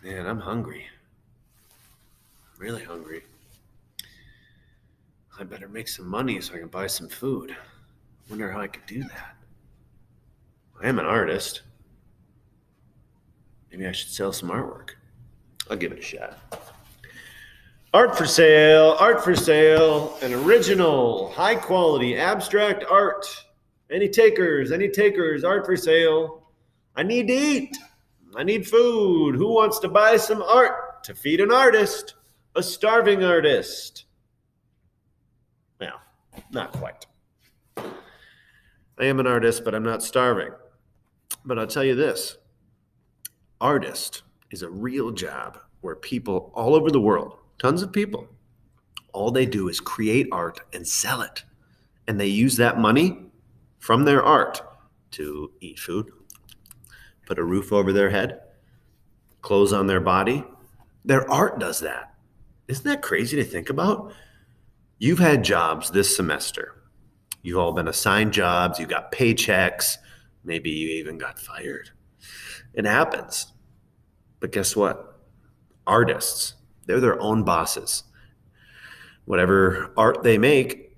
Man, I'm hungry. Really hungry. I better make some money so I can buy some food. Wonder how I could do that. I am an artist. Maybe I should sell some artwork. I'll give it a shot. Art for sale, art for sale, an original, high quality, abstract art. Any takers, art for sale. I need to eat. I need food. Who wants to buy some art to feed an artist, a starving artist? Well, not quite. I am an artist, but I'm not starving. But I'll tell you this, artist is a real job where people all over the world, tons of people, all they do is create art and sell it. And they use that money from their art to eat food, put a roof over their head, clothes on their body. Their art does that. Isn't that crazy to think about? You've had jobs this semester. You've all been assigned jobs, you got paychecks, maybe you even got fired. It happens. But guess what? Artists, they're their own bosses. Whatever art they make,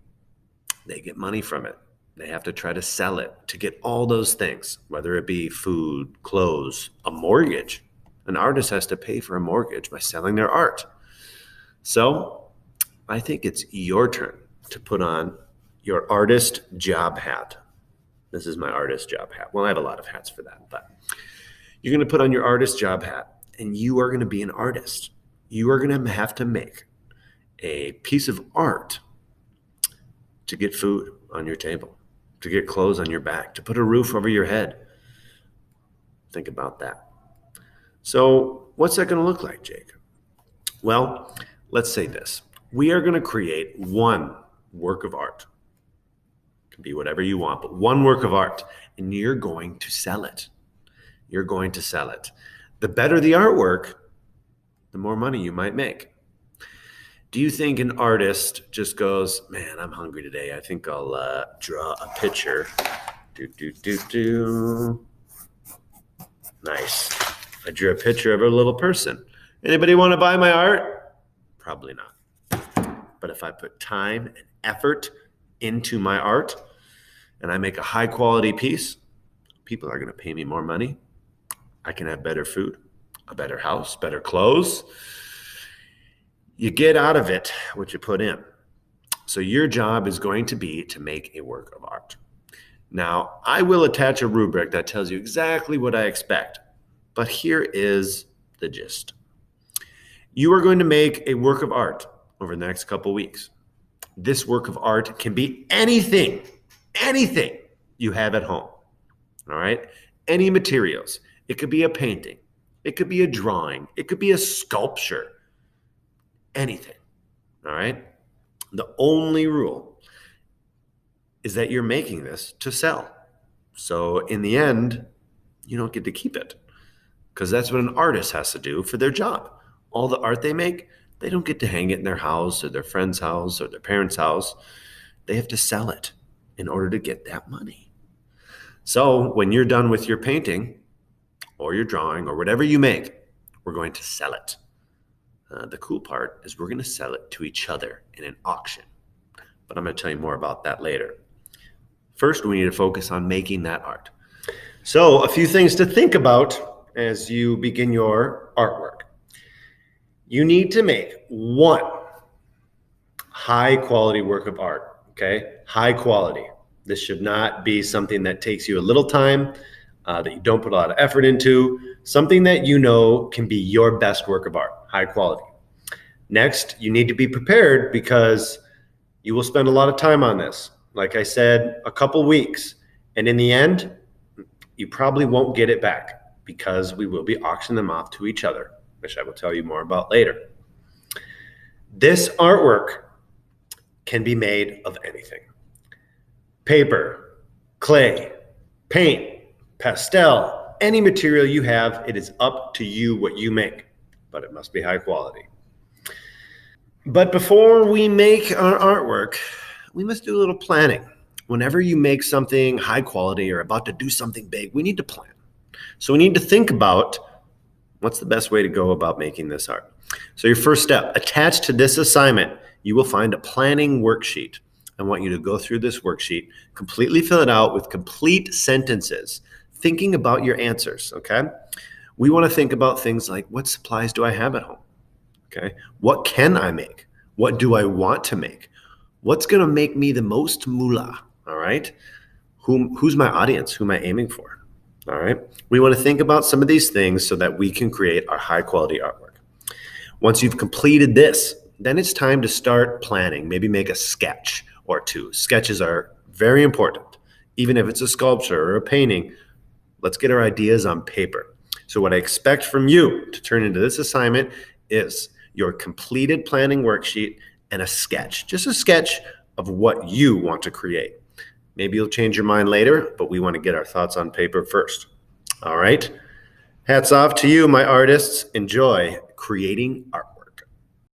they get money from it. They have to try to sell it to get all those things, whether it be food, clothes, a mortgage. An artist has to pay for a mortgage by selling their art. So I think it's your turn to put on your artist job hat. This is my artist job hat. Well, I have a lot of hats for that, but you're going to put on your artist job hat and you are going to be an artist. You are going to have to make a piece of art to get food on your table, to get clothes on your back, to put a roof over your head. Think about that. So what's that going to look like, Jake? Well, let's say this. We are going to create one work of art. It can be whatever you want, but one work of art, and you're going to sell it. You're going to sell it. The better the artwork, the more money you might make. Do you think an artist just goes, man, I'm hungry today. I think I'll draw a picture. Nice. I drew a picture of a little person. Anybody want to buy my art? Probably not. But if I put time and effort into my art and I make a high quality piece, people are going to pay me more money. I can have better food, a better house, better clothes. You get out of it what you put in. So your job is going to be to make a work of art. Now, I will attach a rubric that tells you exactly what I expect, but here is the gist. You are going to make a work of art over the next couple weeks. This work of art can be anything you have at home, all right? Any materials. It could be a painting. It could be a drawing. It could be a sculpture. Anything, all right? The only rule is that you're making this to sell. So in the end, you don't get to keep it because that's what an artist has to do for their job. All the art they make, they don't get to hang it in their house or their friend's house or their parents' house. They have to sell it in order to get that money. So when you're done with your painting or your drawing or whatever you make, we're going to sell it. The cool part is we're going to sell it to each other in an auction. But I'm going to tell you more about that later. First, we need to focus on making that art. So a few things to think about as you begin your artwork. You need to make one high quality work of art, okay? High quality. This should not be something that takes you a little time, that you don't put a lot of effort into, something that you know can be your best work of art, high quality. Next, you need to be prepared because you will spend a lot of time on this. Like I said, a couple weeks. And in the end, you probably won't get it back because we will be auctioning them off to each other, which I will tell you more about later. This artwork can be made of anything. Paper, clay, paint, pastel, any material you have, it is up to you what you make, but it must be high quality. But before we make our artwork, we must do a little planning. Whenever you make something high quality or about to do something big, we need to plan. So we need to think about What's the best way to go about making this art? So your first step, attached to this assignment, you will find a planning worksheet. I want you to go through this worksheet, completely fill it out with complete sentences, thinking about your answers, okay? We want to think about things like, what supplies do I have at home? Okay, what can I make? What do I want to make? What's going to make me the most moolah? All right, who's my audience? Who am I aiming for? All right, we want to think about some of these things so that we can create our high quality artwork. Once you've completed this, then it's time to start planning. Maybe make a sketch or two. Sketches are very important. Even if it's a sculpture or a painting, let's get our ideas on paper. So what I expect from you to turn into this assignment is your completed planning worksheet and a sketch, just a sketch of what you want to create. Maybe you'll change your mind later, but we want to get our thoughts on paper first. All right. Hats off to you, my artists. Enjoy creating artwork.